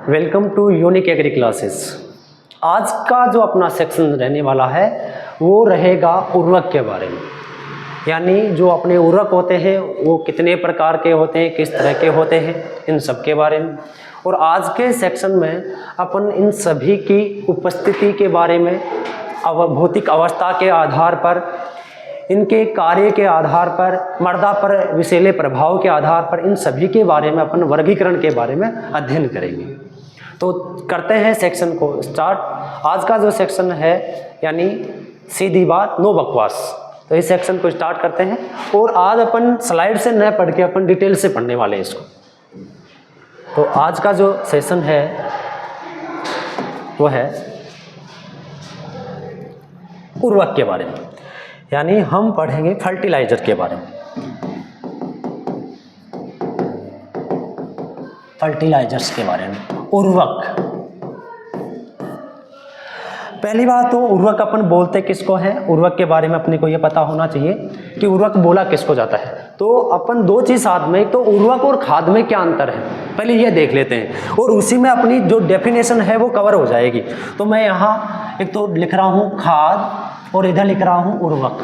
Welcome to unique agri classes. आज का जो अपना सेक्शन रहने वाला है वो रहेगा उर्वरक के बारे में, यानी जो अपने उर्वरक होते हैं वो कितने प्रकार के होते हैं, किस तरह के होते हैं, इन सब के बारे में। और आज के सेक्शन में अपन इन सभी की उपस्थिति के बारे में, भौतिक अवस्था के आधार पर, इनके कार्य के आधार पर, मर्दा पर विषैले प्रभाव के आधार पर, इन सभी के बारे में अपन वर्गीकरण के बारे में अध्ययन करेंगे। तो करते हैं सेक्शन को स्टार्ट। आज का जो सेक्शन है यानी सीधी बात नो बकवास, तो इस सेक्शन को स्टार्ट करते हैं। और आज अपन स्लाइड से न पढ़ के अपन डिटेल से पढ़ने वाले हैं इसको। तो आज का जो सेशन है वो है उर्वरक के बारे में, यानी हम पढ़ेंगे फर्टिलाइजर के बारे में, फर्टिलाइजर्स के बारे में। उर्वरक, पहली बात तो उर्वरक अपन बोलते किसको है, उर्वरक के बारे में अपने को ये पता होना चाहिए कि उर्वरक बोला किसको जाता है। तो अपन दो चीज़ साथ में, एक तो उर्वरक और खाद में क्या अंतर है पहले ये देख लेते हैं, और उसी में अपनी जो डेफिनेशन है वो कवर हो जाएगी। तो मैं यहाँ एक तो लिख रहा हूँ खाद और इधर लिख रहा हूँ उर्वरक।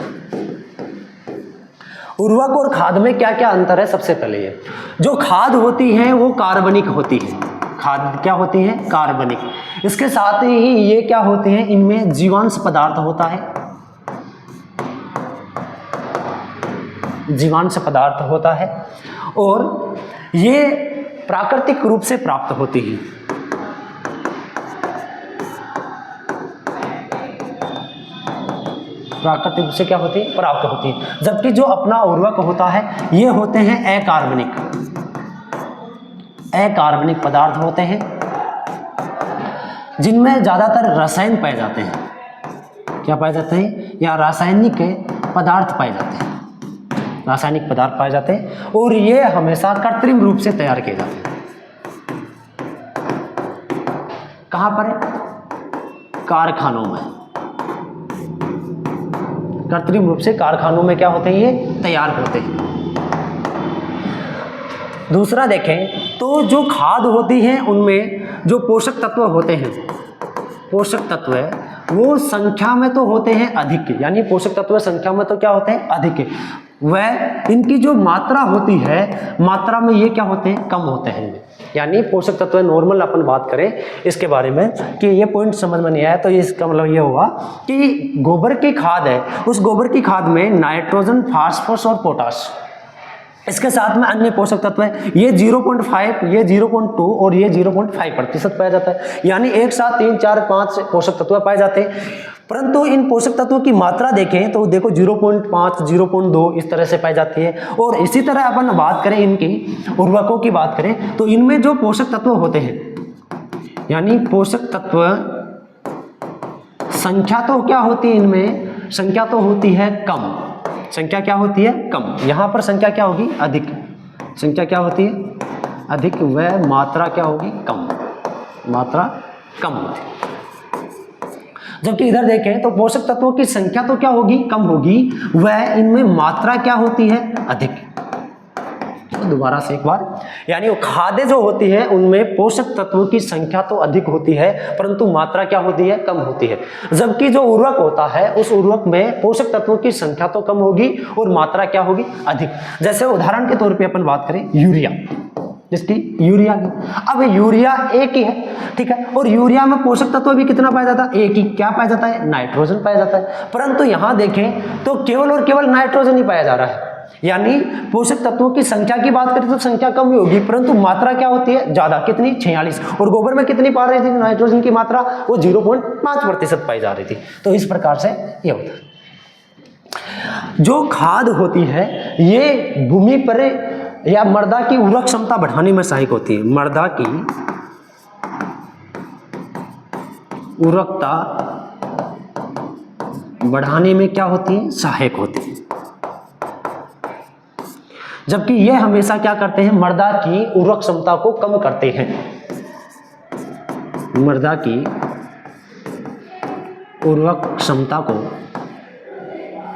उर्वरक और खाद में क्या क्या अंतर है, सबसे पहले ये जो खाद होती है वो कार्बनिक होती है। खाद क्या होती है, कार्बनिक। इसके साथ ही ये क्या होते हैं, इनमें जीवांश पदार्थ होता है, जीवांश पदार्थ होता है, और ये प्राकृतिक रूप से प्राप्त होती है। प्राकृतिक रूप से क्या होती है, प्राप्त होती है। जबकि जो अपना उर्वरक होता है ये होते हैं अकार्बनिक, अकार्बनिक पदार्थ होते हैं, जिनमें ज़्यादातर रसायन पाए जाते हैं। क्या पाए जाते हैं, या रासायनिक पदार्थ पाए जाते हैं, रासायनिक पदार्थ पाए जाते हैं, और ये हमेशा कृत्रिम रूप से तैयार किए जाते हैं। कहाँ पर, कारखानों में, कृत्रिम रूप से कारखानों में क्या होते हैं, ये तैयार होते हैं। दूसरा देखें तो जो खाद होती है उनमें जो पोषक तत्व होते हैं, पोषक तत्व है वो संख्या में तो होते हैं अधिक, यानी पोषक तत्व संख्या में तो क्या होते हैं, अधिक। वह इनकी जो मात्रा होती है, मात्रा में ये क्या होते हैं, कम होते हैं। यानी पोषक तत्व नॉर्मल अपन बात करें इसके बारे में कि ये पॉइंट समझ में नहीं आया तो इसका मतलब ये हुआ कि गोबर की खाद है, उस गोबर की खाद में नाइट्रोजन, फास्फोरस और पोटाश, इसके साथ में अन्य पोषक तत्व है, ये 0.5, ये 0.2 और ये 0.5% पाया जाता है। यानी एक साथ 3, 4, 5 पोषक तत्व पाए जाते हैं। परंतु इन पोषक तत्वों की मात्रा देखें तो देखो 0.5, 0.2 इस तरह से पाई जाती है। और इसी तरह अपन बात करें इनकी उर्वरकों की बात करें तो इनमें जो पोषक तत्व होते हैं, यानी पोषक तत्व संख्या तो क्या होती है, इनमें संख्या तो होती है कम, संख्या क्या होती है, कम। यहाँ पर संख्या क्या होगी, अधिक। संख्या क्या होती है, अधिक, वह मात्रा क्या होगी, कम, मात्रा कम होती है। जबकि इधर देखें तो पोषक तत्वों की संख्या तो क्या होगी, कम होगी, वह इनमें मात्रा क्या होती है, अधिक। तो दोबारा से एक बार, यानी वो खादें जो होती है उनमें पोषक तत्वों की संख्या तो अधिक होती है परंतु मात्रा क्या होती है, कम होती है। जबकि जो उर्वरक होता है उस उर्वरक में पोषक तत्वों की संख्या तो कम होगी और मात्रा क्या होगी, अधिक। जैसे उदाहरण के तौर पे अपन बात करें यूरिया, जिसकी यूरिया की, अब यूरिया एक ही है, ठीक है, और यूरिया में पोषक तत्व भी कितना पाया जाता है, एक ही। क्या पाया जाता है, नाइट्रोजन पाया जाता है। परंतु यहां देखें तो केवल और केवल नाइट्रोजन ही पाया जा रहा है। यानी पोषक तत्वों की संख्या की बात करें तो संख्या कम ही होगी परंतु मात्रा क्या होती है, ज्यादा। कितनी, 46। और गोबर में कितनी पा रही थी नाइट्रोजन की मात्रा, वो 0.5% पाई जा रही थी। तो इस प्रकार से ये होता है। जो खाद होती है ये भूमि पर या मृदा की उर्वरक क्षमता बढ़ाने में सहायक होती है, मृदा की उर्वरकता बढ़ाने में क्या होती है, सहायक होती है। जबकि ये हमेशा क्या करते हैं, मृदा की उर्वरक क्षमता को कम करते हैं, मृदा की उर्वरक क्षमता को,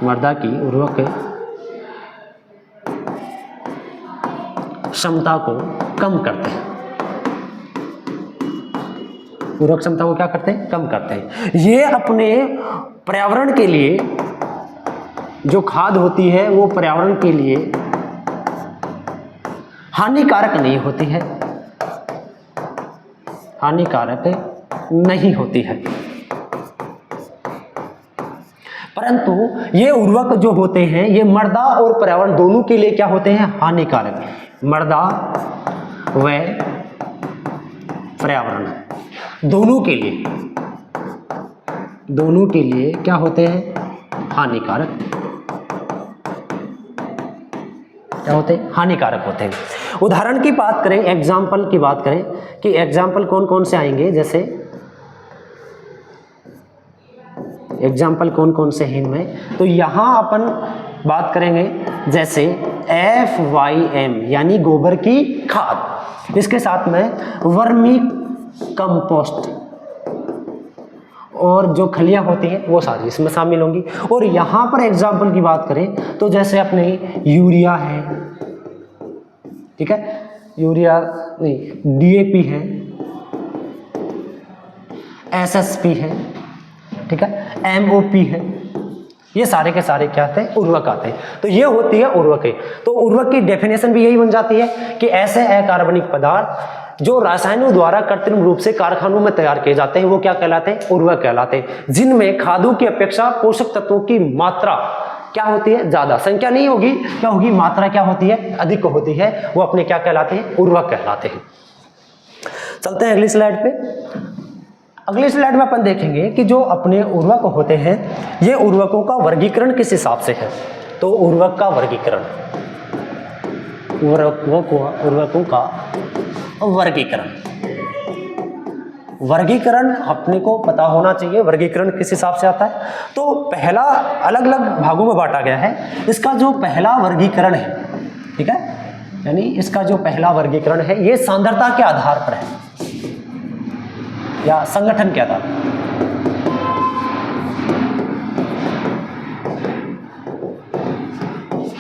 मृदा की उर्वरक क्षमता को कम करते हैं। उर्वरक क्षमता को क्या करते हैं, कम करते हैं। ये अपने पर्यावरण के लिए जो खाद होती है वो पर्यावरण के लिए हानिकारक नहीं होती है, हानिकारक नहीं होती है, परंतु ये उर्वरक जो होते हैं ये मृदा और पर्यावरण दोनों के लिए क्या होते हैं, हानिकारक। मृदा व पर्यावरण दोनों के लिए क्या होते हैं, हानिकारक, क्या होते हैं, हानिकारक होते हैं। उदाहरण की बात करें, एग्जाम्पल की बात करें कि एग्जाम्पल कौन कौन से आएंगे, जैसे एग्जाम्पल कौन कौन से हैं इनमें, तो यहाँ अपन बात करेंगे जैसे FYM यानी गोबर की खाद, इसके साथ में वर्मी कंपोस्ट और जो खलियाँ होती हैं वो सारी इसमें शामिल होंगी। और यहाँ पर एग्जाम्पल की बात करें तो जैसे अपने यूरिया है, ठीक है, यूरिया नहीं DAP है, SSP है, ठीक है, MOP है, ये सारे के सारे क्या आते हैं, उर्वरक आते हैं। तो ये होती है उर्वरक। तो उर्वरक की डेफिनेशन भी यही बन जाती है कि ऐसे अकार्बनिक पदार्थ जो रासायनों द्वारा कृत्रिम रूप से कारखानों में तैयार किए जाते हैं वो क्या कहलाते हैं, उर्वरक कहलाते हैं, जिनमें खादों की अपेक्षा पोषक तत्वों की मात्रा क्या होती है, ज्यादा, संख्या नहीं होगी, क्या होगी, मात्रा क्या होती है, अधिक होती है, वो अपने क्या कहलाते हैं, उर्वरक कहलाते हैं। चलते हैं अगली स्लाइड पे। अगली स्लाइड में अपन देखेंगे कि जो अपने उर्वरक होते हैं ये उर्वरकों का वर्गीकरण किस हिसाब से है। तो उर्वरक का वर्गीकरण, उर्वरकों का वर्गीकरण अपने को पता होना चाहिए। वर्गीकरण किस हिसाब से आता है, तो पहला अलग अलग भागों में बांटा गया है। इसका जो पहला वर्गीकरण है, ठीक है, यानी इसका जो पहला वर्गीकरण है ये सांद्रता के आधार पर है या संगठन के आधार पर।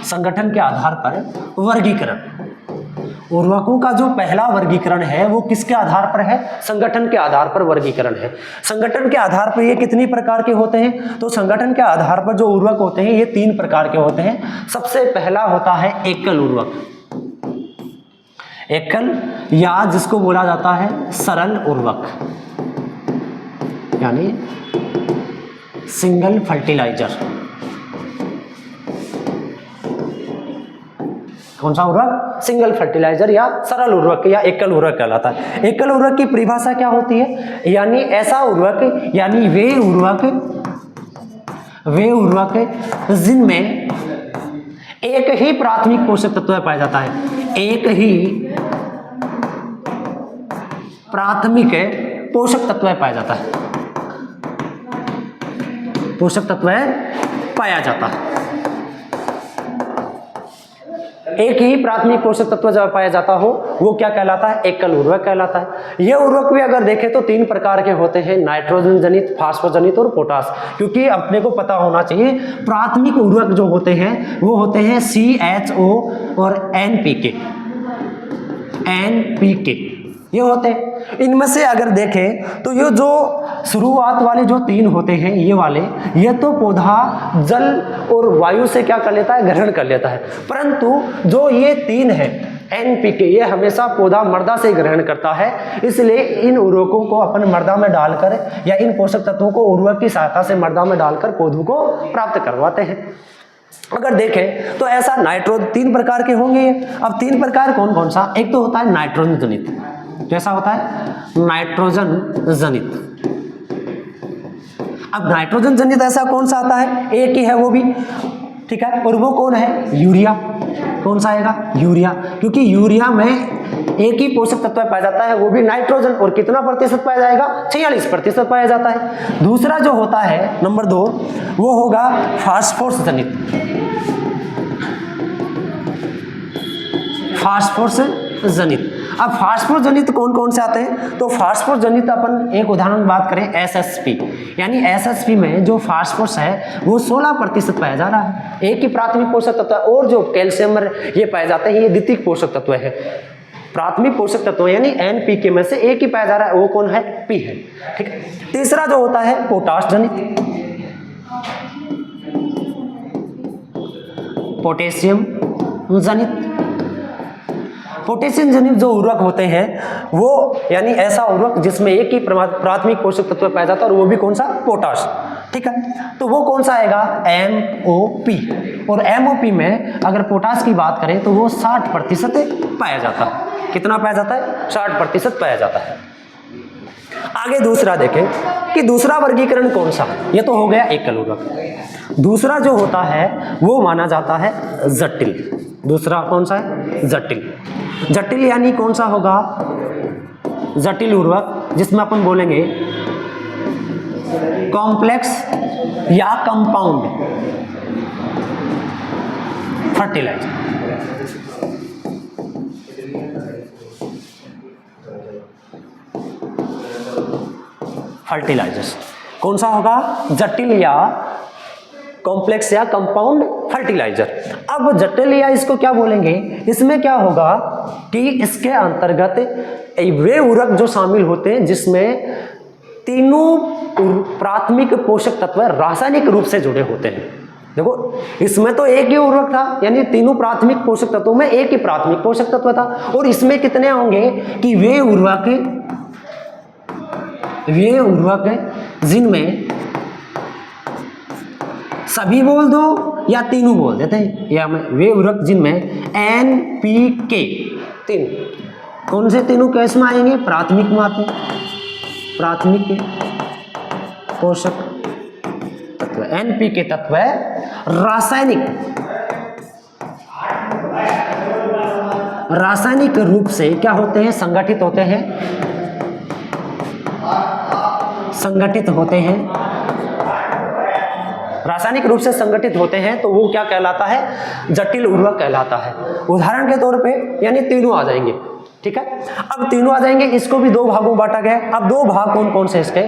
संगठन के आधार पर वर्गीकरण, उर्वरकों का जो पहला वर्गीकरण है वो किसके आधार पर है, संगठन के आधार पर वर्गीकरण है। संगठन के आधार पर ये कितनी प्रकार के होते हैं, तो संगठन के आधार पर जो उर्वरक होते हैं ये 3 प्रकार के होते हैं। सबसे पहला होता है एकल उर्वरक, एकल या जिसको बोला जाता है सरल उर्वरक यानी सिंगल फर्टिलाइजर। कौन सा उर्वरक, सिंगल फर्टिलाइजर या सरल उर्वरक या एकल उर्वरक कहलाता है। एकल उर्वरक की परिभाषा क्या होती है, यानी ऐसा उर्वरक, यानी वे उर्वरक जिनमें एक ही प्राथमिक पोषक तत्व पाया जाता है, एक ही प्राथमिक पोषक तत्व पाया जाता है, पोषक तत्व पाया जाता है, एक ही प्राथमिक पोषक तत्व जब पाया जाता हो वो क्या कहलाता है, एकल उर्वरक कहलाता है। ये उर्वरक भी अगर देखें तो 3 प्रकार के होते हैं, नाइट्रोजन जनित, फास्फोरस जनित और पोटास। क्योंकि अपने को पता होना चाहिए प्राथमिक उर्वरक जो होते हैं वो होते हैं CHO और NPK ये होते हैं। इनमें से अगर देखें तो ये जो शुरुआत वाले जो 3 होते हैं ये वाले, ये तो पौधा जल और वायु से क्या कर लेता है, ग्रहण कर लेता है, परंतु जो ये 3 है NPK ये हमेशा पौधा मृदा से ग्रहण करता है। इसलिए इन उर्वरकों को अपन मृदा में डालकर या इन पोषक तत्वों को उर्वरक की सहायता से मृदा में डालकर पौधों को प्राप्त करवाते हैं। अगर देखें तो ऐसा नाइट्रोजन 3 प्रकार के होंगे। अब 3 प्रकार कौन कौन सा, एक तो होता है नाइट्रोजन जनित, कैसा होता है, नाइट्रोजन जनित। अब नाइट्रोजन जनित ऐसा कौन सा आता है, एक ही है वो भी, ठीक है, और वो कौन है, यूरिया। कौन सा आएगा, यूरिया, क्योंकि यूरिया में एक ही पोषक तत्व पाया जाता है वो भी नाइट्रोजन, और कितना प्रतिशत पाया जाएगा, 46% पाया जाता है। दूसरा जो होता है नंबर 2 वो होगा फास्फोरस जनित, फास्फोरस जनित। अब फास्फोरस जनित कौन कौन से आते हैं, तो फास्फोरस जनित अपन एक उदाहरण बात करें SSP, यानी SSP में जो फास्फोरस है वो 16% पाया जा रहा है, एक ही प्राथमिक पोषक तत्व, और जो कैल्शियम ये पाए जाते हैं ये द्वितीयक पोषक तत्व है। प्राथमिक पोषक तत्व यानी NPK में से एक ही पाया जा रहा है, वो कौन है? P है। ठीक है। तीसरा जो होता है पोटाश जनित, पोटेशियम जनित। पोटेशियम जनित जो उर्वरक होते हैं वो यानी ऐसा उर्वरक जिसमें एक ही प्राथमिक पोषक तत्व पाया जाता है, और वो भी कौन सा? पोटाश। ठीक है, तो वो कौन सा आएगा? MOP। और MOP में अगर पोटाश की बात करें तो वो 60% पाया जाता है। कितना पाया जाता है? 60% पाया जाता है। आगे दूसरा देखें कि दूसरा वर्गीकरण कौन सा? ये तो हो गया एकल उर्वरक। दूसरा जो होता है वो माना जाता है जटिल। दूसरा कौन सा है? जटिल। जटिल यानी कौन सा होगा? जटिल उर्वरक जिसमें अपन बोलेंगे कॉम्प्लेक्स या कंपाउंड फर्टिलाइजर। फर्टिलाइजर्स कौन सा होगा? जटिल या कॉम्प्लेक्स या कंपाउंड फर्टिलाइजर। अब जटिल या इसको क्या बोलेंगे? इसमें क्या होगा कि इसके अंतर्गत वे उर्वरक जो शामिल होते हैं जिसमें तीनों प्राथमिक पोषक तत्व रासायनिक रूप से जुड़े होते हैं। देखो इसमें तो एक ही उर्वरक था, यानी तीनों प्राथमिक पोषक तत्वों में एक ही प्राथमिक पोषक तत्व था, और इसमें कितने होंगे कि वे उर्वरक जिनमें सभी बोल दो या तीनों बोल देते हैं, या वे उर्वरक जिनमें NPK तीन, कौन से तीनों केस में आएंगे? प्राथमिक में आते हैं, प्राथमिक पोषक तत्व। NPK तत्व रासायनिक रूप से क्या होते हैं? संगठित होते हैं, रासायनिक रूप से संगठित होते हैं, तो वो क्या कहलाता है? जटिल उर्वरक कहलाता है। उदाहरण के तौर पे यानी तीनों आ जाएंगे। ठीक है, अब तीनों आ जाएंगे, इसको भी दो भागों में बांटा गया। अब दो भाग कौन कौन से इसके?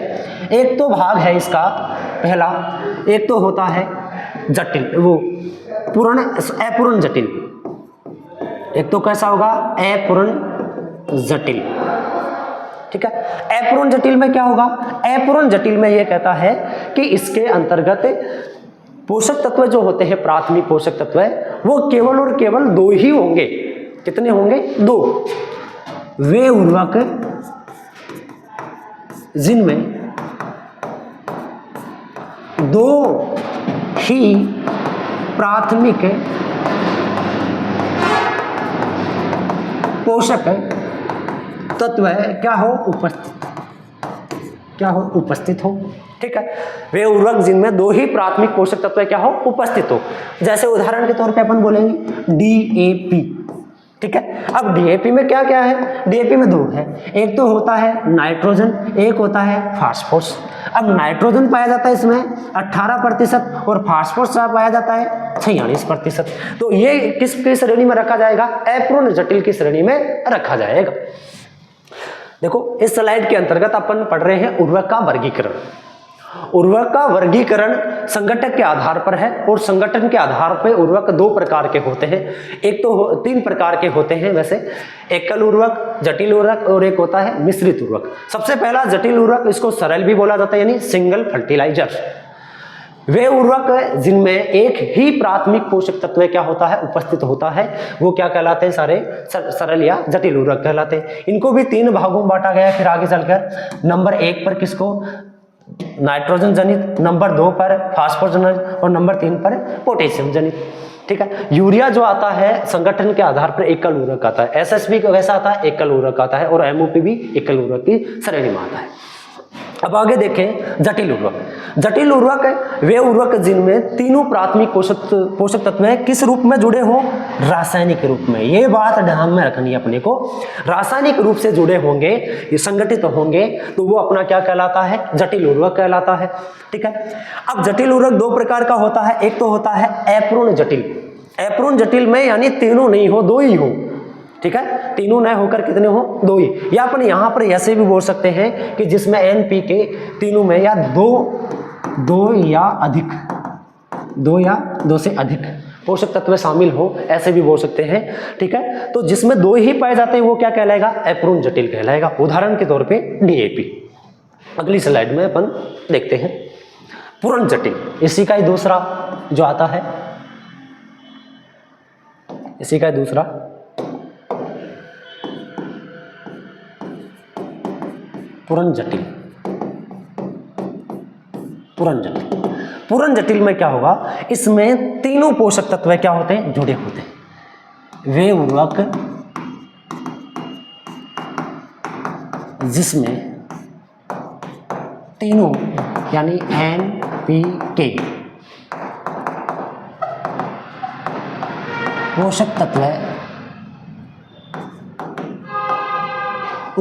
एक तो भाग है इसका पहला, एक तो होता है जटिल, वो अपूर्ण जटिल। एक तो कैसा होगा? अपूर्ण जटिल। ठीक है, अपूर्ण जटिल में क्या होगा? अपूर्ण जटिल में यह कहता है कि इसके अंतर्गत पोषक तत्व जो होते हैं, प्राथमिक पोषक तत्व, वो केवल और केवल दो ही होंगे। कितने होंगे? दो। वे उर्वरक जिनमें दो ही प्राथमिक पोषक तत्व क्या हो? उपस्थित हो। ठीक है, वे उर्वरक जिनमें दो ही प्राथमिक पोषक तत्व क्या हो? उपस्थित हो। जैसे उदाहरण के तौर पे अपन बोलेंगे DAP। ठीक है, अब DAP में क्या क्या है? DAP में दो है, एक तो होता है नाइट्रोजन, एक होता है फास्फोरस। अब नाइट्रोजन पाया जाता है इसमें 18% और फास्फोरस पाया जाता है 46%। तो ये किसकी श्रेणी में रखा जाएगा? अपूर्ण जटिल की श्रेणी में रखा जाएगा। देखो इस स्लाइड के अंतर्गत अपन पढ़ रहे हैं उर्वरक का वर्गीकरण। उर्वरक का वर्गीकरण संगठक के आधार पर है, और संगठन के आधार पर उर्वरक दो प्रकार के होते हैं। एक तो तीन प्रकार के होते हैं वैसे, एकल उर्वरक, जटिल उर्वरक, और एक होता है मिश्रित उर्वरक। सबसे पहला जटिल उर्वरक, इसको सरल भी बोला जाता है यानी सिंगल फर्टिलाइजर। वे उर्वरक जिनमें एक ही प्राथमिक पोषक तत्व क्या होता है? उपस्थित होता है, वो क्या कहलाते हैं? सारे सरल या जटिल उर्वरक कहलाते हैं। इनको भी तीन भागों में बांटा गया है। फिर आगे चलकर नंबर 1 पर किसको? नाइट्रोजन जनित, नंबर 2 पर फास्फोरस जनित, और नंबर 3 पर पोटेशियम जनित। ठीक है, यूरिया जो आता है संगठन के आधार पर एकल उर्वरक आता है, SSB वैसा आता है, एकल उर्वरक आता है, और MOP भी एकल उर्वरक की श्रेणी में आता है। अब आगे देखें जटिल उर्वरक। जटिल उर्वरक वे उर्वरक जिनमें तीनों प्राथमिक पोषक तत्व किस रूप में जुड़े हो? रासायनिक रूप में। ये बात ध्यान में रखनी है अपने को, रासायनिक रूप से जुड़े होंगे, ये संगठित होंगे, तो वो अपना क्या कहलाता है? जटिल उर्वरक कहलाता है। ठीक है, अब जटिल उर्वरक दो प्रकार का होता है। एक तो होता है अपूर्ण जटिल। अपूर्ण जटिल में यानी तीनों नहीं हो, दो ही हो। ठीक है, तीनों न होकर कितने हो? दो ही। या अपन यहां पर ऐसे भी बोल सकते हैं कि जिसमें NPK तीनों में या दो या दो से अधिक पोषक तत्व शामिल हो, ऐसे भी बोल सकते हैं। ठीक है, तो जिसमें 2 ही पाए जाते हैं वो क्या कहलाएगा? अपूर्ण जटिल कहलाएगा। उदाहरण के तौर पे डीएपी। अगली स्लाइड में अपन देखते हैं पूर्ण जटिल। इसी का ही दूसरा जो आता है, इसी का दूसरा पूर्ण जटिल। पूर्ण जटिल, पूर्ण जटिल में क्या होगा? इसमें तीनों पोषक तत्व क्या होते हैं? जुड़े होते हैं। वे उर्वरक जिसमें तीनों यानी NPK पोषक तत्व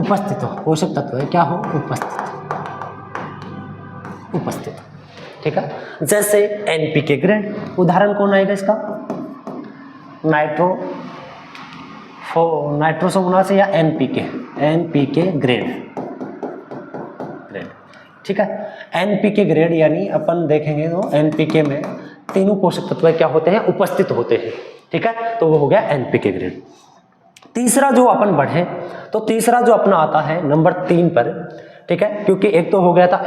उपस्थित हो। पोषक तत्व क्या हो? उपस्थित। ठीक है, जैसे NPK ग्रेड। उदाहरण कौन आएगा इसका? नाइट्रोसोमोनास या NPK ग्रेड। ठीक है, NPK ग्रेड यानी अपन देखेंगे तो NPK में तीनों पोषक तत्व क्या होते हैं? उपस्थित होते हैं। ठीक है, तो वो हो गया NPK ग्रेड। तीसरा जो अपन बढ़े तो तीसरा जो अपना आता है नंबर 3 पर। ठीक है, क्योंकि एक तो हो गया था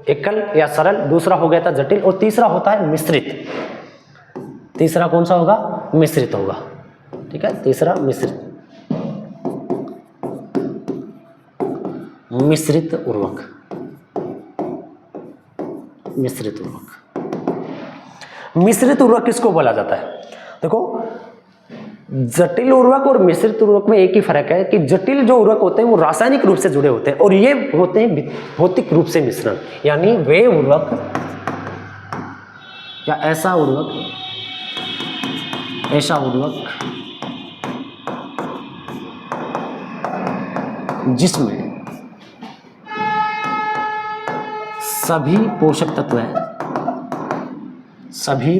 एकल या सरल, दूसरा हो गया था जटिल, और तीसरा होता है मिश्रित। तीसरा कौन सा होगा? मिश्रित होगा। ठीक है, तीसरा मिश्रित उर्वरक। मिश्रित उर्वरक किसको बोला जाता है? देखो, जटिल उर्वरक और मिश्रित उर्वरक में एक ही फर्क है कि जटिल जो उर्वरक होते हैं वो रासायनिक रूप से जुड़े होते हैं और ये होते हैं भौतिक रूप से मिश्रण। यानी वे उर्वरक या ऐसा उर्वरक जिसमें सभी पोषक तत्व है, सभी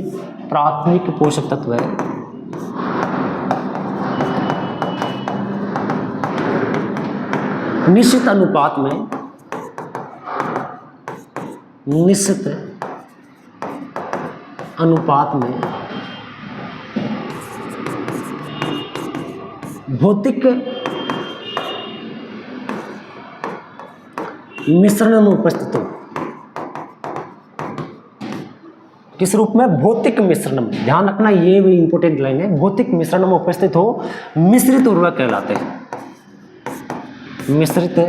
प्राथमिक पोषक तत्व है, निश्चित अनुपात में भौतिक मिश्रण में उपस्थित हो। किस रूप में? भौतिक मिश्रण में। ध्यान रखना, ये भी इंपॉर्टेंट लाइन है। भौतिक मिश्रण में उपस्थित हो, मिश्रित उर्वरक कहलाते हैं। मिश्रित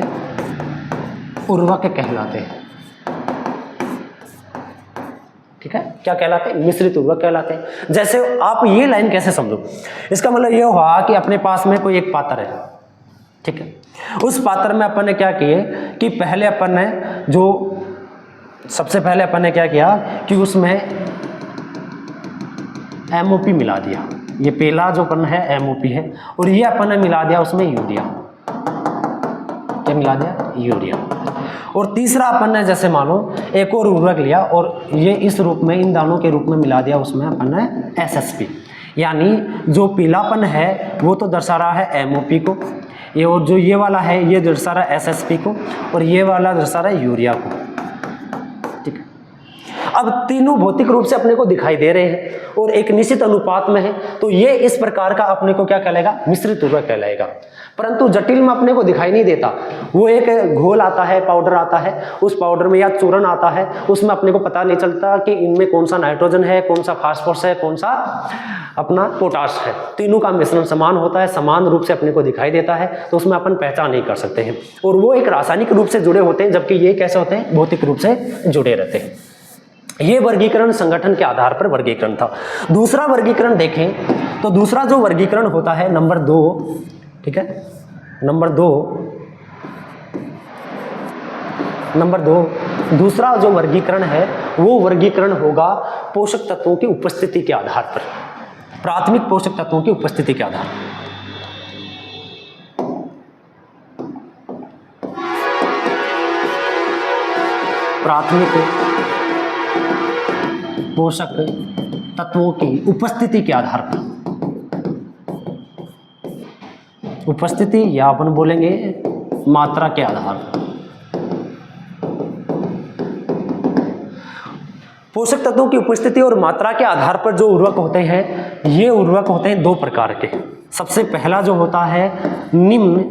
उर्वरक कहलाते हैं। ठीक है, क्या कहलाते हैं? मिश्रित उर्वरक कहलाते हैं। जैसे आप ये लाइन कैसे समझो? इसका मतलब ये हुआ कि अपने पास में कोई एक पात्र है। ठीक है, उस पात्र में अपन ने क्या किए कि पहले अपन ने सबसे पहले अपन ने क्या किया कि उसमें MOP मिला दिया। ये पहला जो अपन है MOP है, और ये अपन ने मिला दिया उसमें यूरिया। क्या मिला दिया? यूरिया। और तीसरा अपन ने जैसे मानो एक और उर्वरक लिया और ये इस रूप में, इन दानों के रूप में मिला दिया, उसमें अपन ने SSP। यानी जो पीलापन है वो तो दर्शा रहा है MOP को, ये और जो ये वाला है ये दर्शा रहा है SSP को, और ये वाला दर्शा रहा है यूरिया को। ठीक है, अब तीनों भौतिक रूप से अपने को दिखाई दे रहे हैं और एक निश्चित अनुपात में है, तो ये इस प्रकार का अपने को क्या कहलाएगा? मिश्रित उर्वरक कहलाएगा। परंतु जटिल में अपने को दिखाई नहीं देता। वो एक घोल आता है, पाउडर आता है, उस पाउडर में या चूर्ण आता है, उसमें अपने को पता नहीं चलता कि इनमें कौन सा नाइट्रोजन है, कौन सा फास्फोरस है, कौन सा अपना पोटाश है। तीनों का मिश्रण समान होता है, समान रूप से अपने को दिखाई देता है, तो उसमें अपन पहचान नहीं कर सकते हैं। और वो एक रासायनिक रूप से जुड़े होते हैं, जबकि ये कैसे होते हैं? भौतिक रूप से जुड़े रहते हैं। ये वर्गीकरण संगठन के आधार पर वर्गीकरण था। दूसरा वर्गीकरण देखें तो दूसरा जो वर्गीकरण होता है नंबर 2, ठीक है, नंबर दो दूसरा जो वर्गीकरण है वो वर्गीकरण होगा पोषक तत्वों की उपस्थिति के आधार पर, प्राथमिक पोषक तत्वों की उपस्थिति के आधार पर। प्राथमिक पोषक तत्वों की उपस्थिति के आधार पर, उपस्थिति या अपन बोलेंगे मात्रा के आधार पर। पोषक तत्वों की उपस्थिति और मात्रा के आधार पर जो उर्वरक होते हैं, ये उर्वरक होते हैं दो प्रकार के। सबसे पहला जो होता है निम्न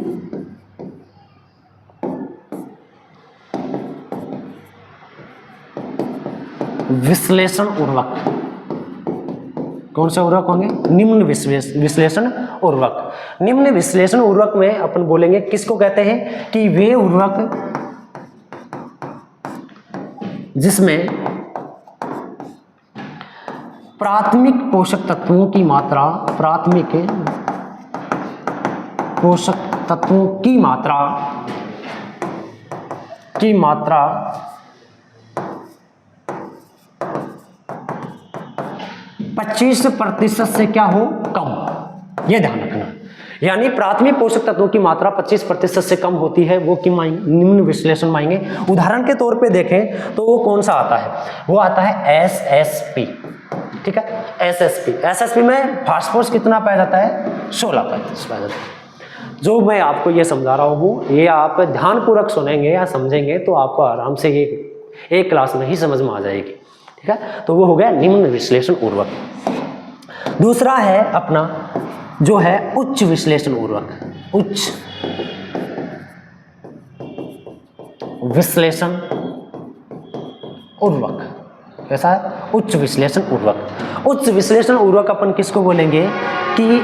विश्लेषण उर्वरक। कौन से उर्वरक होंगे? निम्न विश्लेषण उर्वरक। निम्न विश्लेषण उर्वरक में अपन बोलेंगे किसको कहते हैं कि वे उर्वरक जिसमें प्राथमिक पोषक तत्वों की मात्रा, प्राथमिक पोषक तत्वों की मात्रा 25% से क्या हो? कम। यह ध्यान रखना। यानी प्राथमिक पोषक तत्वों की मात्रा 25% से कम होती है, वो किम आएंगे? निम्न विश्लेषण में आएंगे। उदाहरण के तौर पे देखें तो वो कौन सा आता है? वो आता है SSP। ठीक है, SSP में फास्फोरस कितना पाया जाता है? 16% पाया जाता है। जो मैं आपको ये समझा रहा हूँ, ये आप ध्यानपूर्वक सुनेंगे या समझेंगे तो आपको आराम से ये एक क्लास में ही समझ में आ जाएगी। ठीक है, तो वो हो गया निम्न विश्लेषण उर्वरक। दूसरा है अपना जो है उच्च विश्लेषण उर्वरक। उच्च विश्लेषण उर्वरक कैसा है? उच्च विश्लेषण उर्वरक। उच्च विश्लेषण उर्वरक अपन किसको बोलेंगे कि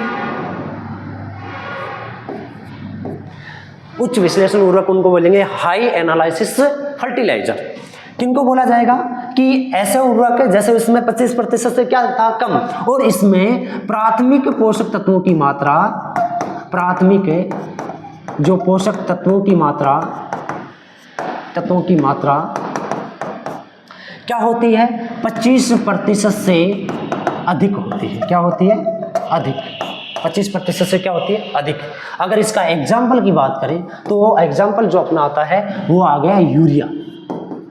उच्च विश्लेषण उर्वरक उनको बोलेंगे हाई एनालिसिस फर्टिलाइजर। किनको बोला जाएगा कि ऐसे उर्वरक है जैसे इसमें 25% से क्या था? कम, और इसमें प्राथमिक पोषक तत्वों की मात्रा, प्राथमिक जो पोषक तत्वों की मात्रा क्या होती है? 25% से अधिक होती है। क्या होती है? अधिक। 25% से क्या होती है? अधिक। अगर इसका एग्जाम्पल की बात करें तो वो एग्जाम्पल जो अपना आता है वो आ गया यूरिया।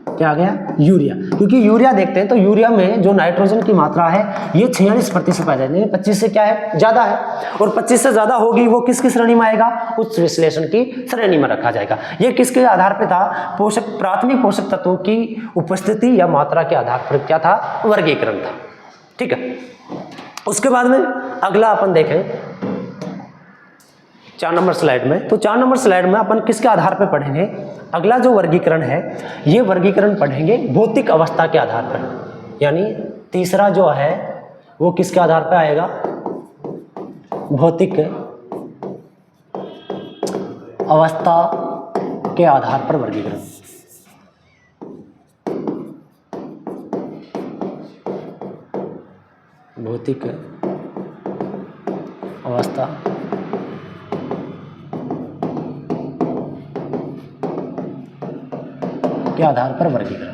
क्या आ गया? यूरिया। क्योंकि यूरिया देखते हैं तो यूरिया में जो नाइट्रोजन की मात्रा है ये 46% पाई जाती है। 25 से क्या है? ज्यादा है, और 25 से ज्यादा होगी वो किसकी श्रेणी में आएगा? उच्च विश्लेषण की श्रेणी में रखा जाएगा। ये किसके आधार पे था? प्राथमिक पोषक तत्वों की उपस्थिति या मात्रा के आधार पर क्या था? वर्गीकरण था। ठीक है, उसके बाद में अगला अपन देखें 4 नंबर स्लाइड में। तो 4 नंबर स्लाइड में अपन किसके आधार पर पढ़ेंगे? अगला जो वर्गीकरण है ये वर्गीकरण पढ़ेंगे भौतिक अवस्था के आधार पर। यानी तीसरा जो है वो किसके आधार पर आएगा? भौतिक अवस्था के आधार पर वर्गीकरण। भौतिक अवस्था के आधार पर वर्गीकरण।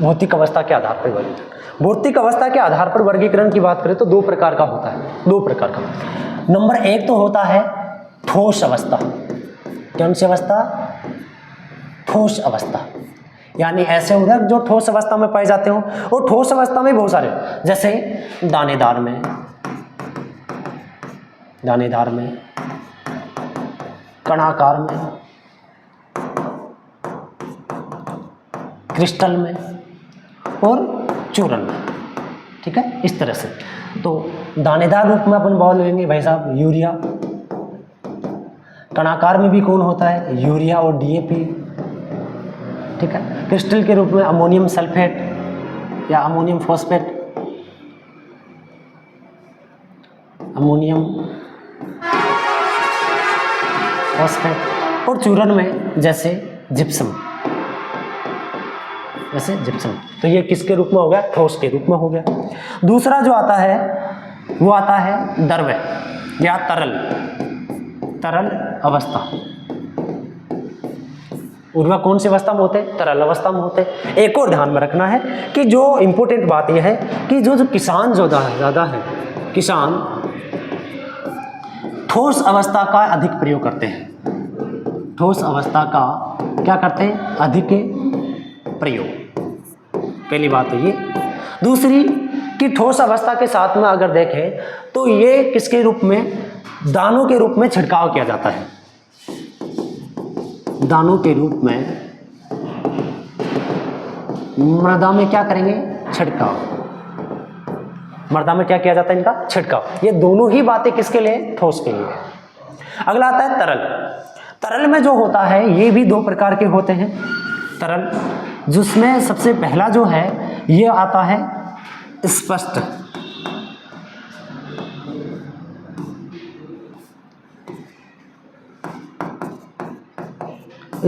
भौतिक अवस्था के आधार पर वर्गीकरण। भौतिक अवस्था के आधार पर वर्गीकरण की बात करें तो दो प्रकार का होता है। दो प्रकार का। नंबर 1 तो होता है ठोस अवस्था। कौन सी अवस्था? ठोस अवस्था। यानी ऐसे उर्वरक जो ठोस अवस्था में पाए जाते हो। और ठोस अवस्था में बहुत सारे, जैसे दानेदार में, कणाकार में, क्रिस्टल में और चूर्ण में। ठीक है, इस तरह से। तो दानेदार रूप में अपन बोलेंगे भाई साहब यूरिया। कणाकार में भी कौन होता है? यूरिया और DAP। ठीक है, क्रिस्टल के रूप में अमोनियम सल्फेट या अमोनियम फॉस्फेट, अमोनियम फॉस्फेट, और चूर्ण में जैसे जिप्सम। तो ये किसके रूप में हो गया? ठोस के रूप में हो गया। दूसरा जो आता है वो आता है द्रव्य या तरल अवस्था। उर्वरक कौन सी अवस्था में होते हैं? तरल अवस्था में होते हैं। एक और ध्यान में रखना है कि जो इंपॉर्टेंट बात यह है कि जो किसान ज़्यादा है, किसान ठोस अवस्था का अधिक प्रयोग करते हैं। ठोस अवस्था का क्या करते हैं? अधिक प्रयोग। पहली बात है ये। दूसरी कि ठोस अवस्था के साथ में अगर देखें तो ये किसके रूप में? दानों के रूप में छिड़काव किया जाता है। दानों के रूप में मृदा में क्या करेंगे, छिड़काव। मृदा में क्या किया जाता है, इनका छिड़काव। ये दोनों ही बातें किसके लिए, ठोस के लिए। अगला आता है तरल। तरल में जो होता है ये भी दो प्रकार के होते हैं तरल, जिसमें सबसे पहला जो है ये आता है स्पष्ट।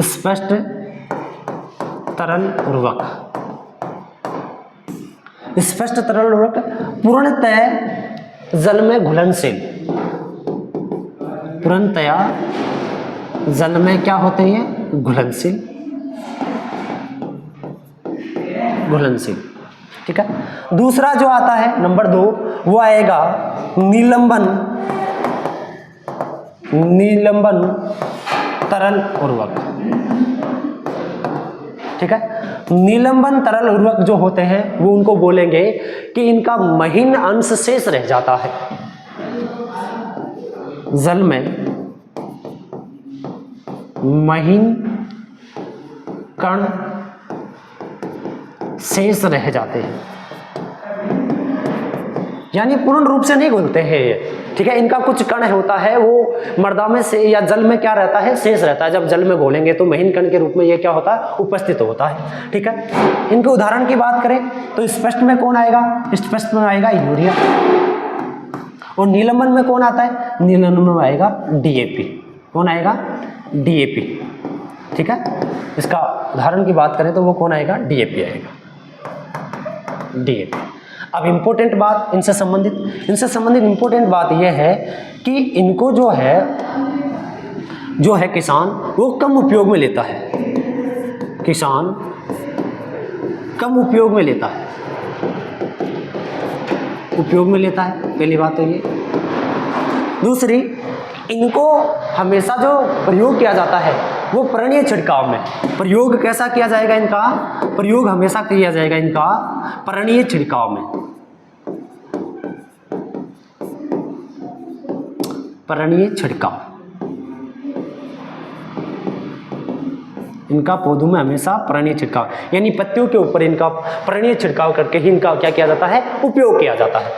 स्पष्ट तरल उर्वरक। स्पष्ट तरल उर्वरक पूर्णतः जल में घुलनशील, पूर्णतया जल में क्या होते हैं, घुलनशील, घुलनशील। ठीक है। दूसरा जो आता है नंबर 2 वो आएगा निलंबन, निलंबन तरल उर्वरक। ठीक है। निलंबन तरल उर्वरक जो होते हैं वो उनको बोलेंगे कि इनका महीन अंश शेष रह जाता है जल में, महीन कण शेष रह जाते हैं, यानी पूर्ण रूप से नहीं घुलते हैं ये। ठीक है। इनका कुछ कण होता है वो मृदा में से या जल में क्या रहता है, शेष रहता है। जब जल में घोलेंगे तो महीन कण के रूप में ये क्या होता है, उपस्थित होता है। ठीक है। इनके उदाहरण की बात करें तो स्पष्ट में कौन आएगा, स्पष्ट में आएगा यूरिया। और निलंबन में कौन आता है, निलंबन में आएगा डीएपी। कौन आएगा, डीएपी। ठीक है। इसका उदाहरण की बात करें तो वो कौन आएगा, डीएपी आएगा, डीएपी। अब इंपॉर्टेंट बात इनसे संबंधित इंपॉर्टेंट बात यह है कि इनको जो है किसान वो कम उपयोग में लेता है, किसान कम उपयोग में लेता है, उपयोग में लेता है। पहली बात तो ये। दूसरी, इनको हमेशा जो प्रयोग किया जाता है वो पर्णीय छिड़काव में। प्रयोग कैसा किया जाएगा इनका, प्रयोग हमेशा किया जाएगा इनका पर्णीय छिड़काव में, पर्णीय छिड़काव। इनका पौधों में हमेशा पर्णीय छिड़काव, यानी पत्तियों के ऊपर इनका पर्णीय छिड़काव करके ही इनका क्या किया जाता है, उपयोग किया जाता है।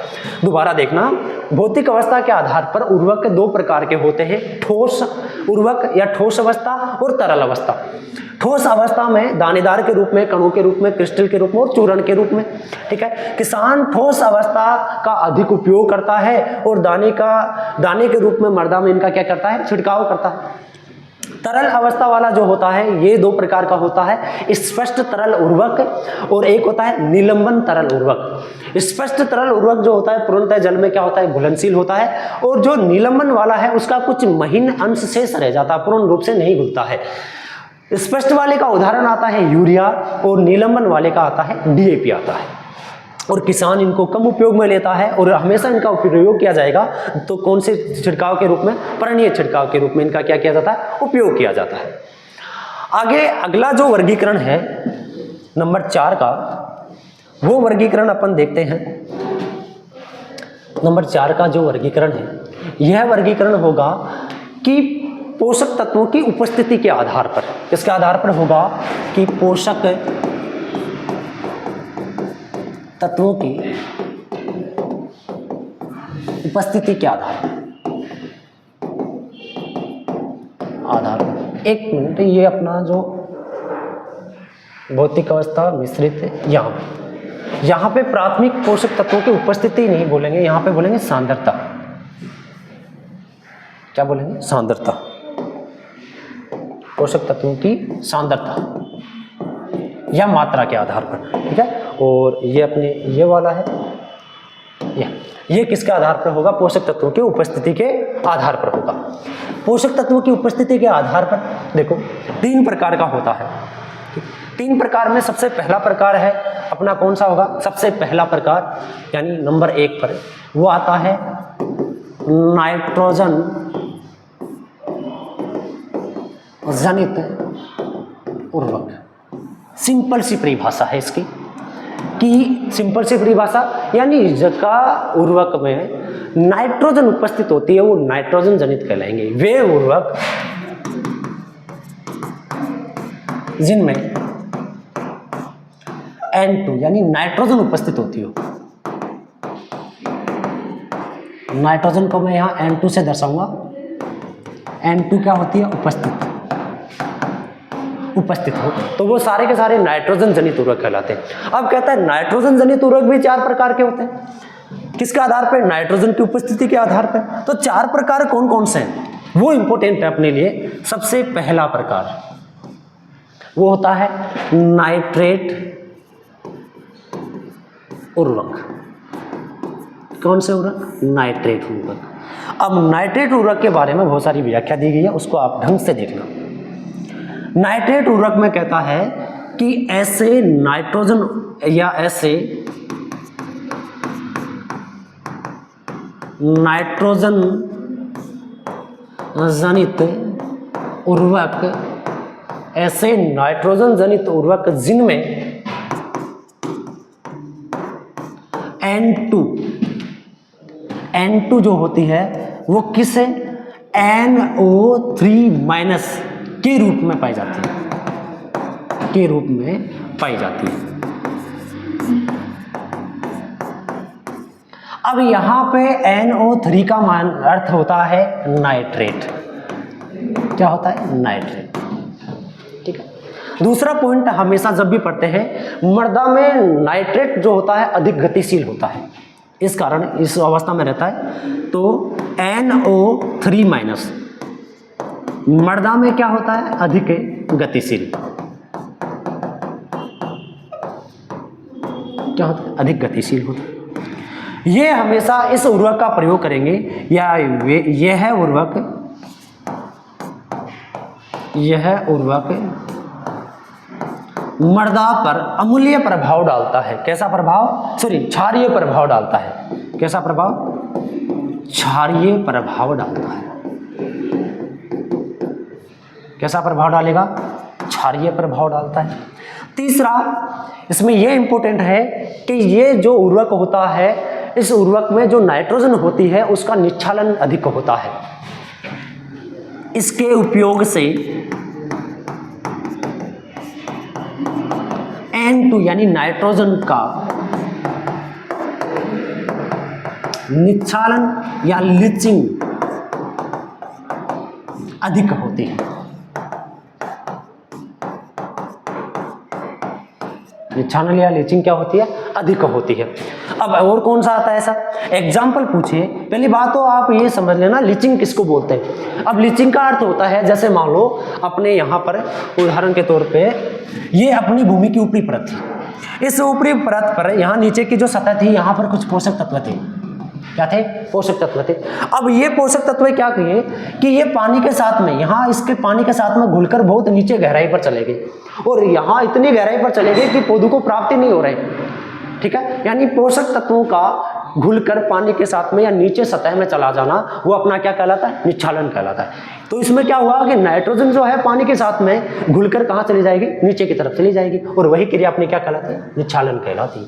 दोबारा देखना, भौतिक अवस्था के आधार पर उर्वरक दो प्रकार के होते हैं, ठोस उर्वरक या ठोस अवस्था और तरल अवस्था। ठोस अवस्था में दानेदार के रूप में, कणों के रूप में, क्रिस्टल के रूप में और चूर्ण के रूप में। ठीक है। किसान ठोस अवस्था का अधिक उपयोग करता है और दाने के रूप में मृदा में इनका क्या करता है, छिड़काव करता है। तरल अवस्था वाला जो होता है ये दो प्रकार का होता है, स्पष्ट तरल उर्वरक और एक होता है निलंबन तरल उर्वरक। स्पष्ट तरल उर्वरक जो होता है पूर्णतः जल में क्या होता है, घुलनशील होता है, और जो निलंबन वाला है उसका कुछ महीन अंश शेष रह जाता है, पूर्ण रूप से नहीं घुलता है। स्पष्ट वाले का उदाहरण आता है यूरिया और निलंबन वाले का आता है डीएपी आता है। और किसान इनको कम उपयोग में लेता है और हमेशा इनका प्रयोग किया जाएगा तो कौन से छिड़काव के रूप में, पर्णीय छिड़काव के रूप में इनका क्या किया जाता है, उपयोग किया जाता है। आगे अगला जो वर्गीकरण है नंबर 4 का, वो वर्गीकरण अपन देखते हैं। नंबर 4 का जो वर्गीकरण है, यह वर्गीकरण होगा कि पोषक तत्वों की उपस्थिति के आधार पर। इसके आधार पर होगा कि पोषक तत्वों की उपस्थिति के आधार पर। एक मिनट, ये अपना जो भौतिक अवस्था मिश्रित है, यहाँ पे प्राथमिक पोषक तत्वों की उपस्थिति नहीं बोलेंगे, यहाँ पे बोलेंगे सांद्रता। क्या बोलेंगे, सांद्रता। पोषक तत्वों की सांद्रता या मात्रा के आधार पर। ठीक है। और ये अपने ये वाला है, ये किसके आधार पर होगा, पोषक तत्वों की उपस्थिति के आधार पर होगा। पोषक तत्वों की उपस्थिति के आधार पर देखो 3 प्रकार का होता है। 3 प्रकार में सबसे पहला प्रकार है अपना कौन सा होगा, सबसे पहला प्रकार यानी नंबर 1 पर वो आता है नाइट्रोजन जनित उर्वरक। सिंपल सी परिभाषा है इसकी, कि सिंपल सी परिभाषा यानी जका उर्वरक में नाइट्रोजन उपस्थित होती है वो नाइट्रोजन जनित कहलाएंगे। वे उर्वरक जिनमें N2 यानी नाइट्रोजन उपस्थित होती हो। नाइट्रोजन को मैं यहाँ N2 से दर्शाऊंगा। N2 क्या होती है? उपस्थित हो, तो वो सारे के सारे नाइट्रोजन जनित उर्वरक कहलाते हैं। अब कहता है नाइट्रोजन जनित उर्वरक भी 4 प्रकार के होते हैं। किसके आधार पर? नाइट्रोजन की उपस्थिति के आधार पर। तो 4 प्रकार कौन कौन से हैं वो इंपॉर्टेंट है अपने लिए। सबसे पहला प्रकार वो होता है नाइट्रेट उर्वरक। कौन से उर्वरक? नाइट्रेट उर्वरक। अब नाइट्रेट उर्वरक के बारे में बहुत सारी व्याख्या दी गई है, उसको आप ढंग से देखना। नाइट्रेट उर्वरक में कहता है कि ऐसे नाइट्रोजन या ऐसे नाइट्रोजन जनित उर्वरक, ऐसे नाइट्रोजन जनित उर्वरक जिनमें N2 जो होती है वो किस NO3- के रूप में पाई जाती है, अब यहां पे NO3 का मान अर्थ होता है नाइट्रेट। क्या होता है? नाइट्रेट। ठीक है। दूसरा पॉइंट हमेशा जब भी पढ़ते हैं, मृदा में नाइट्रेट जो होता है अधिक गतिशील होता है, इस कारण इस अवस्था में रहता है। तो NO3- मृदा में क्या होता है? अधिक गतिशील। क्या होता है? अधिक गतिशील होता है। ये हमेशा इस उर्वरक का प्रयोग करेंगे या यह उर्वरक मृदा पर अम्लीय प्रभाव डालता है। कैसा प्रभाव? क्षारीय प्रभाव डालता है। कैसा प्रभाव? क्षारीय प्रभाव डालता है। कैसा प्रभाव डालेगा? क्षारीय प्रभाव डालता है। तीसरा इसमें यह इंपॉर्टेंट है कि ये जो उर्वरक होता है, इस उर्वरक में जो नाइट्रोजन होती है उसका निच्छालन अधिक होता है। इसके उपयोग से N2 यानी नाइट्रोजन का निच्छालन या लीचिंग अधिक होती है। निच्छालन या लीचिंग क्या होती है? अधिक होती है। अब और कौन सा आता है ऐसा? एग्जाम्पल पूछिए। पहली बात तो आप ये समझ लेना लीचिंग किसको बोलते हैं। अब लीचिंग का अर्थ होता है, जैसे मान लो अपने यहाँ पर उदाहरण के तौर पे ये अपनी भूमि की ऊपरी परत थी। इस ऊपरी परत पर यहाँ नीचे की जो सतह थी, यहाँ पर कुछ पोषक तत्व थे। क्या थे? पोषक तत्व थे। अब ये पोषक तत्व क्या किए कि ये पानी के साथ में, यहाँ इसके पानी के साथ में घुलकर बहुत नीचे गहराई पर चले गए और यहाँ इतनी गहराई पर चले गए कि पौधों को प्राप्ति नहीं हो रही। ठीक है, यानी पोषक तत्वों का घुलकर पानी के साथ में या नीचे सतह में चला जाना, वो अपना क्या कहलाता है? निच्छालन कहलाता है। तो इसमें क्या हुआ कि नाइट्रोजन जो है पानी के साथ में घुलकर कहाँ चली जाएगी? नीचे की तरफ चली जाएगी, और वही क्रिया अपनी क्या कहलाती है? निच्छालन कहलाती है।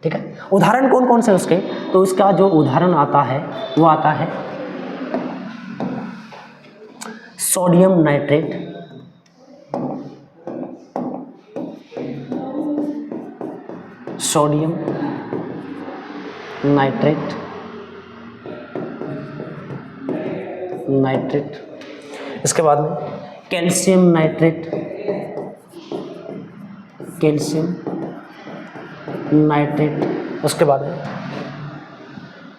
ठीक है। उदाहरण कौन कौन से उसके? तो इसका जो उदाहरण आता है वो आता है सोडियम नाइट्रेट, सोडियम नाइट्रेट, इसके बाद में कैल्शियम नाइट्रेट, उसके बाद में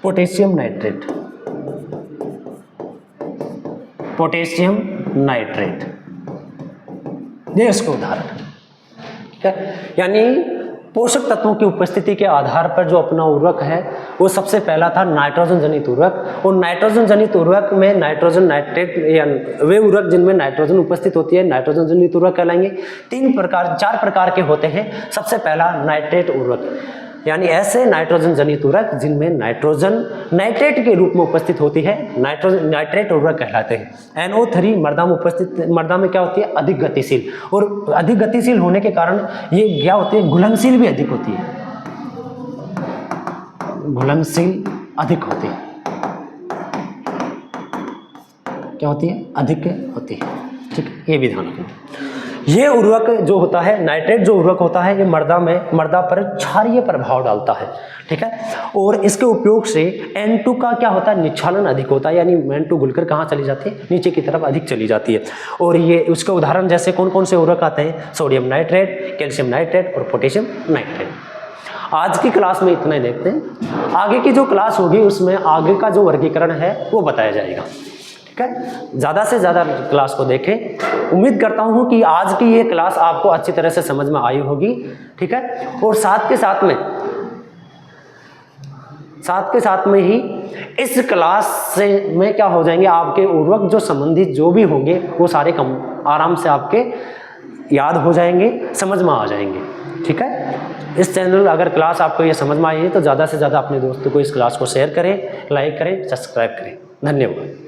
पोटेशियम नाइट्रेट, ये इसके उदाहरण। ठीक है, यानी पोषक तत्वों की उपस्थिति के आधार पर जो अपना उर्वरक है वो सबसे पहला था नाइट्रोजन जनित उर्वरक। और नाइट्रोजन जनित उर्वरक में नाइट्रोजन नाइट्रेट या वे उर्वरक जिनमें नाइट्रोजन उपस्थित होती है नाइट्रोजन जनित उर्वरक कहलाएंगे। 4 प्रकार के होते हैं। सबसे पहला नाइट्रेट उर्वरक, यानी ऐसे नाइट्रोजन जनित उर्वरक जिनमें नाइट्रोजन नाइट्रेट के रूप में उपस्थित होती है, नाइट्रेट उर्वरक कहलाते हैं। NO3 मृदा में क्या होती है? अधिक गतिशील, और अधिक गतिशील होने के कारण ये क्या होती है? घुलनशील भी अधिक होती है, घुलनशील अधिक होती है। क्या होती है? अधिक होती है। ठीक है, ये भी ध्यान रखना। ये उर्वरक जो होता है, नाइट्रेट जो उर्वरक होता है, ये मृदा पर क्षारीय प्रभाव डालता है, ठीक है। और इसके उपयोग से N2 का क्या होता है, निच्छालन अधिक होता है, यानी N2 घुलकर कहाँ चली जाती है, नीचे की तरफ अधिक चली जाती है। और ये उसके उदाहरण जैसे कौन कौन से उर्वरक आते हैं, सोडियम नाइट्रेट, कैल्शियम नाइट्रेट और पोटेशियम नाइट्रेट। आज की क्लास में इतना ही देखते हैं, आगे की जो क्लास होगी उसमें आगे का जो वर्गीकरण है वो बताया जाएगा, ठीक है। ज़्यादा से ज़्यादा क्लास को देखें। उम्मीद करता हूँ कि आज की ये क्लास आपको अच्छी तरह से समझ में आई होगी, ठीक है। और साथ के साथ में ही इस क्लास से में क्या हो जाएंगे, आपके उर्वरक जो संबंधित जो भी होंगे वो सारे कम आराम से आपके याद हो जाएंगे, समझ में आ जाएंगे, ठीक है। इस चैनल अगर क्लास आपको ये समझ में आई है तो ज़्यादा से ज़्यादा अपने दोस्तों को इस क्लास को शेयर करें, लाइक करें, सब्सक्राइब करें। धन्यवाद।